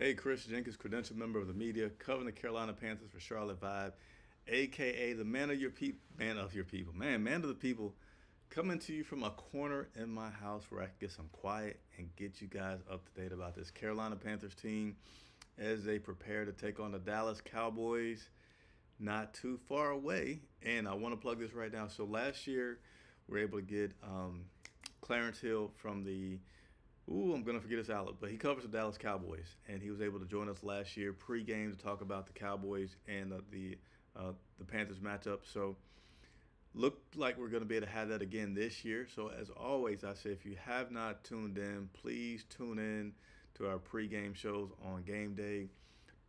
Hey, Chris Jenkins, credentialed member of the media, covering the Carolina Panthers for Charlotte Vibe, aka the man of your people, man of the people, coming to you from a corner in my house where I can get some quiet and get you guys up to date about this Carolina Panthers team as they prepare to take on the Dallas Cowboys not too far away. And I want to plug this right now. So last year, we were able to get Clarence Hill from the I'm gonna forget his outlet, but he covers the Dallas Cowboys, and he was able to join us last year pre-game to talk about the Cowboys and the Panthers matchup. So looked like we're gonna be able to have that again this year. So as always, I say if you have not tuned in, please tune in to our pre-game shows on game day.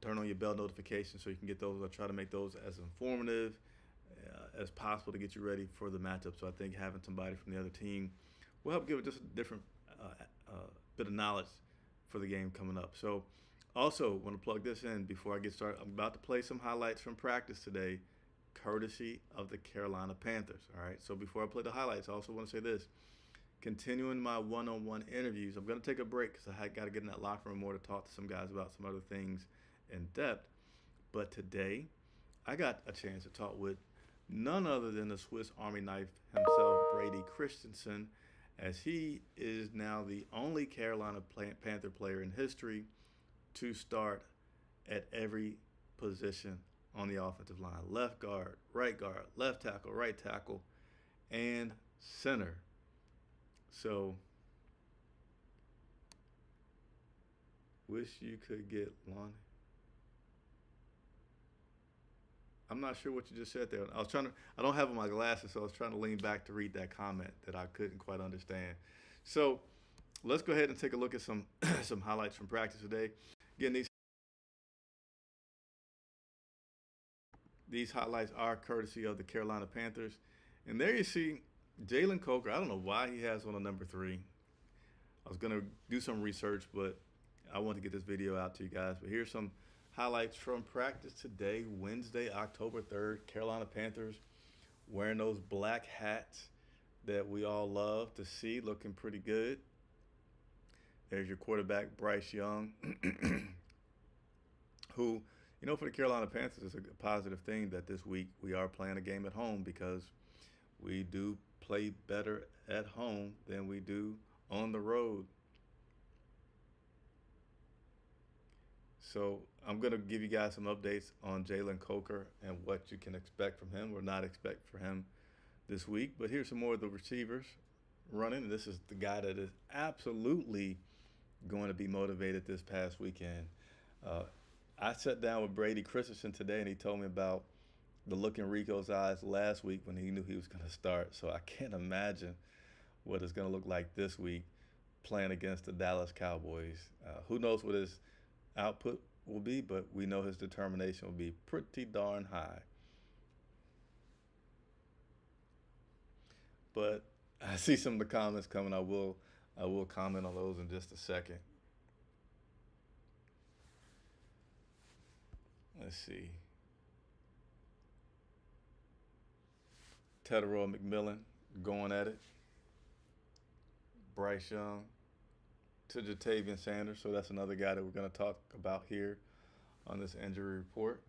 Turn on your bell notifications so you can get those. I try to make those as informative as possible to get you ready for the matchup. So I think having somebody from the other team will help give it just a different bit of knowledge for the game coming up. So also want to plug this in before I get started. I'm about to play some highlights from practice today, courtesy of the Carolina Panthers. All right. So before I play the highlights, I also want to say this. Continuing my one-on-one interviews, I'm going to take a break because I got to get in that locker room more to talk to some guys about some other things in depth. But today, I got a chance to talk with none other than the Swiss Army knife himself, Brady Christensen, as he is now the only Carolina Panther player in history to start at every position on the offensive line: left guard, left tackle, right tackle, and center. So, wish you could get Lonnie. I'm not sure what you just said there. I don't have on my glasses, so I was trying to lean back to read that comment that I couldn't quite understand. So let's go ahead and take a look at some some highlights from practice today. Again, these highlights are courtesy of the Carolina Panthers. And there you see Jalen Coker. I don't know why he has on a number 3. I was going to do some research, but I want to get this video out to you guys. But here's some highlights from practice today, Wednesday, October 3rd. Carolina Panthers wearing those black hats that we all love to see, looking pretty good. There's your quarterback, Bryce Young, who, for the Carolina Panthers, it's a positive thing that this week we are playing a game at home because we do play better at home than we do on the road. So I'm going to give you guys some updates on Jalen Coker and what you can expect from him or not expect for him this week. But here's some more of the receivers running. This is the guy that is absolutely going to be motivated this past weekend. I sat down with Brady Christensen today, and he told me about the look in Rico's eyes last week when he knew he was going to start. So I can't imagine what it's going to look like this week playing against the Dallas Cowboys. Who knows what his output will be, but we know his determination will be pretty darn high. But I see some of the comments coming. I will comment on those in just a second. Let's see. Tedero McMillan going at it. Bryce Young to Jatavian Sanders. So that's another guy that we're going to talk about here on this injury report.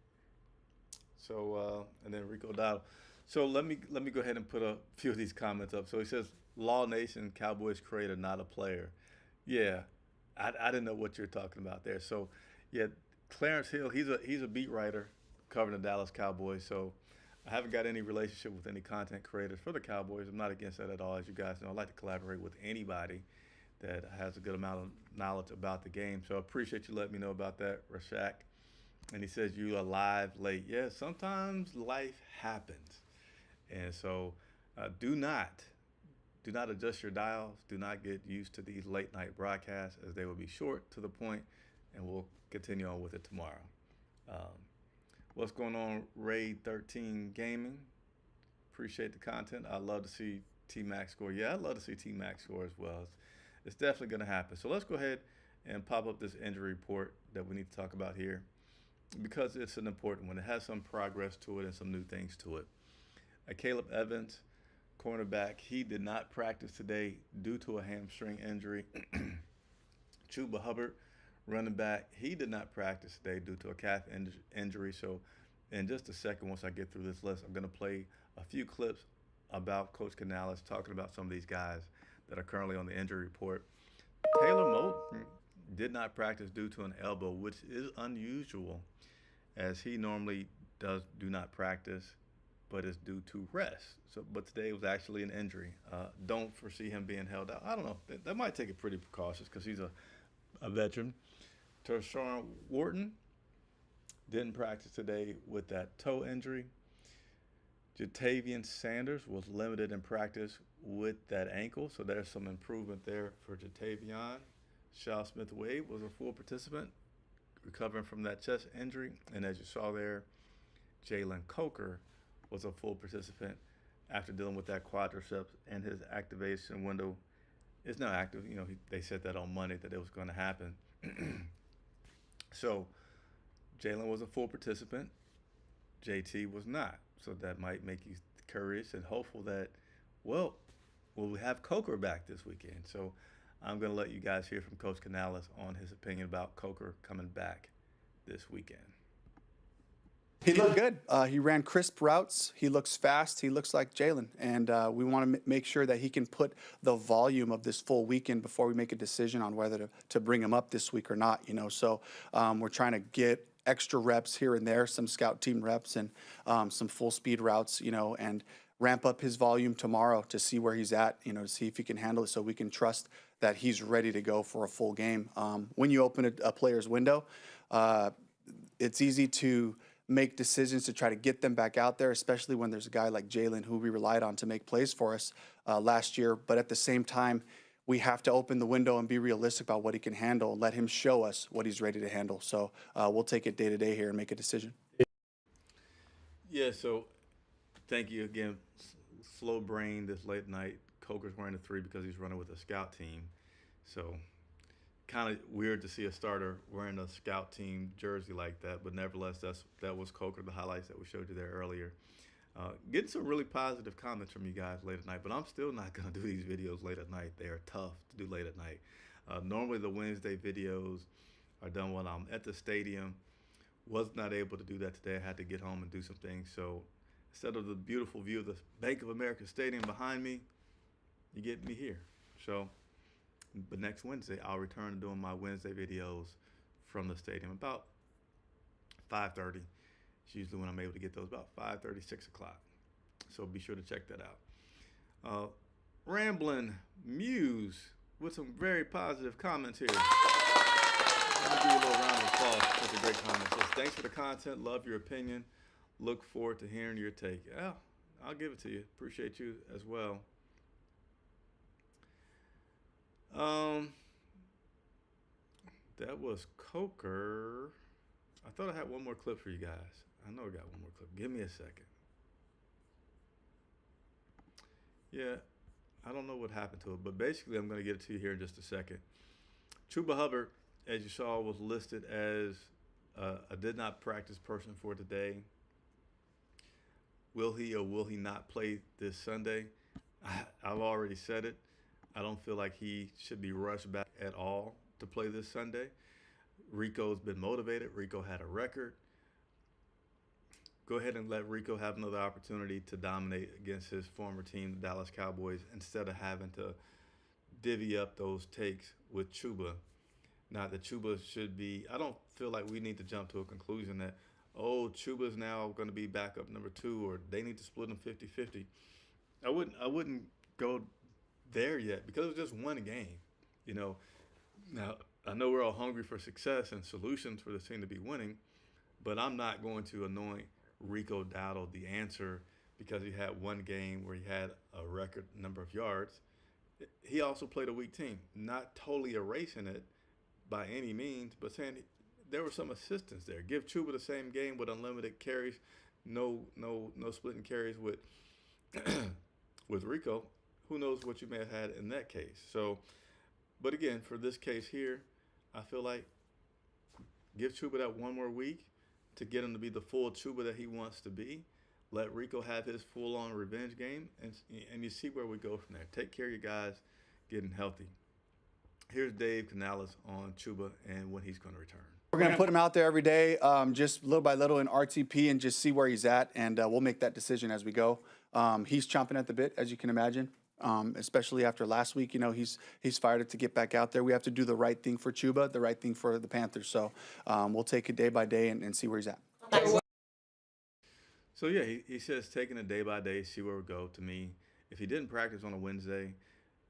So and then Rico Dowdle. So let me go ahead and put a few of these comments up. So he says, Law Nation, Cowboys creator, not a player. Yeah, I didn't know what you're talking about there. So yeah, Clarence Hill, he's a beat writer covering the Dallas Cowboys. So I haven't got any relationship with any content creators for the Cowboys. I'm not against that at all. As you guys know, I like to collaborate with anybody that has a good amount of knowledge about the game. So I appreciate you letting me know about that, Rashak. And he says, you are live late. Yeah, sometimes life happens. And so do not adjust your dials. Do not get used to these late night broadcasts, as they will be short to the point, and we'll continue on with it tomorrow. What's going on, Raid 13 Gaming? Appreciate the content. I love to see T-Mac score. Yeah, I'd love to see T-Mac score as well. It's definitely going to happen. So let's go ahead and pop up this injury report that we need to talk about here, because it's an important one. It has some progress to it and some new things to it. Caleb Evans, cornerback, he did not practice today due to a hamstring injury. Chuba Hubbard, running back. He did not practice today due to a calf injury. So, in just a second, once I get through this list, I'm going to play a few clips about Coach Canales talking about some of these guys that are currently on the injury report. Taylor Moton did not practice due to an elbow, which is unusual, as he normally do not practice, but it's due to rest. So, but today was actually an injury. Don't foresee him being held out. I don't know. That might take it pretty precautious because he's a veteran. Tershawn Wharton didn't practice today with that toe injury. Jatavian Sanders was limited in practice with that ankle, so there's some improvement there for Jatavian. Shaw Smith-Wade was a full participant, recovering from that chest injury. And as you saw there, Jalen Coker was a full participant after dealing with that quadriceps, and his activation window is now active. You know, they said that on Monday that it was going to happen. So Jalen was a full participant. JT was not. So that might make you curious and hopeful that, well, will we have Coker back this weekend? So I'm going to let you guys hear from Coach Canales on his opinion about Coker coming back this weekend. He looked good. He ran crisp routes. He looks fast. He looks like Jalen. And we want to make sure that he can put the volume of this full weekend before we make a decision on whether to bring him up this week or not, you know. So we're trying to get extra reps here and there, some scout team reps and some full speed routes, you know, and ramp up his volume tomorrow to see where he's at, you know, to see if he can handle it so we can trust that he's ready to go for a full game. When you open a player's window, it's easy to make decisions to try to get them back out there, especially when there's a guy like Jalen who we relied on to make plays for us last year. But at the same time, we have to open the window and be realistic about what he can handle and let him show us what he's ready to handle. So we'll take it day to day here and make a decision. Yeah, so thank you again. Slow brain this late night. Coker's wearing a 3 because he's running with a scout team. So kind of weird to see a starter wearing a scout team jersey like that, but nevertheless, that was Coker, the highlights that we showed you there earlier. Getting some really positive comments from you guys late at night, but I'm still not going to do these videos late at night. They are tough to do late at night. Normally the Wednesday videos are done when I'm at the stadium. Was not able to do that today. I had to get home and do some things. So instead of the beautiful view of the Bank of America Stadium behind me, you get me here. So, but next Wednesday, I'll return to doing my Wednesday videos from the stadium about 5:30. It's usually when I'm able to get those, about 5:30, 6 o'clock. So be sure to check that out. Ramblin' Muse with some very positive comments here. Let me give you a little round of applause for the great comments. Yes, thanks for the content. Love your opinion. Look forward to hearing your take. Yeah, I'll give it to you. Appreciate you as well. That was Coker. I thought I had one more clip for you guys. I know I got one more clip. Give me a second. Yeah, I don't know what happened to it, but basically I'm going to get it to you here in just a second. Chuba Hubbard, as you saw, was listed as a did not practice person for today. Will he or will he not play this Sunday? I've already said it. I don't feel like he should be rushed back at all to play this Sunday. Rico's been motivated. Rico had a record. Go ahead and let Rico have another opportunity to dominate against his former team, the Dallas Cowboys, instead of having to divvy up those takes with Chuba. Not that Chuba should be, I don't feel like we need to jump to a conclusion that, oh, Chuba's now going to be backup number 2 or they need to split him 50-50. I wouldn't go there yet because it was just one game. You know, now I know we're all hungry for success and solutions for this team to be winning, but I'm not going to anoint Rico Dowdle the answer because he had one game where he had a record number of yards. He also played a weak team, not totally erasing it by any means, but saying there was some assistance there. Give Chuba the same game with unlimited carries, no splitting carries with with Rico. Who knows what you may have had in that case. So, but again, for this case here, I feel like give Chuba that one more week to get him to be the full Chuba that he wants to be. Let Rico have his full-on revenge game, and you see where we go from there. Take care of your guys getting healthy. Here's Dave Canales on Chuba and when he's going to return. We're going to put him out there every day, just little by little in RTP and just see where he's at. And we'll make that decision as we go. He's chomping at the bit, as you can imagine, especially after last week. You know, he's fired up to get back out there. We have to do the right thing for Chuba, the right thing for the Panthers. So we'll take it day by day and see where he's at. So, yeah, he says taking it day by day, see where we go. To me, if he didn't practice on a Wednesday,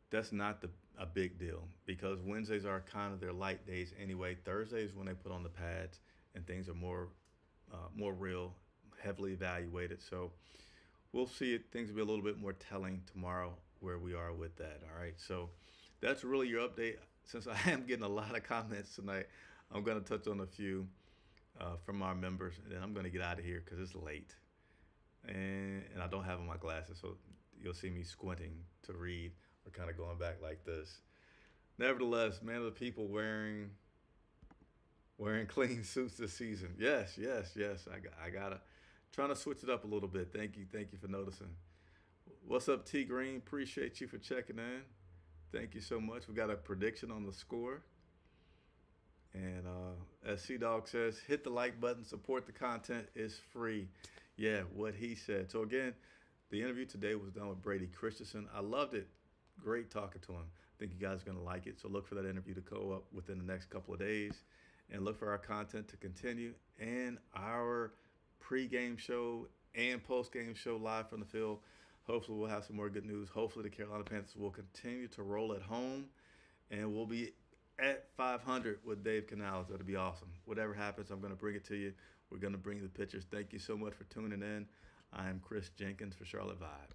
that's not a big deal because Wednesdays are kind of their light days anyway. Thursdays when they put on the pads and things are more real, heavily evaluated. So we'll see it. Things will be a little bit more telling tomorrow where we are with that. All right. So that's really your update. Since I am getting a lot of comments tonight, I'm going to touch on a few from our members, and then I'm going to get out of here because it's late. And I don't have on my glasses, so you'll see me squinting to read. We're kind of going back like this. Nevertheless, man of the people wearing clean suits this season. Yes. I gotta trying to switch it up a little bit. Thank you for noticing. What's up, T Green? Appreciate you for checking in. Thank you so much. We got a prediction on the score. And as C Dog says, hit the like button. Support the content. It's free. Yeah, what he said. So again, the interview today was done with Brady Christensen. I loved it. Great talking to him. I think you guys are going to like it. So look for that interview to go up within the next couple of days. And look for our content to continue. And our pregame show and postgame show live from the field. Hopefully we'll have some more good news. Hopefully the Carolina Panthers will continue to roll at home. And we'll be at 500 with Dave Canales. That'll be awesome. Whatever happens, I'm going to bring it to you. We're going to bring you the pictures. Thank you so much for tuning in. I am Chris Jenkins for Charlotte Vibe.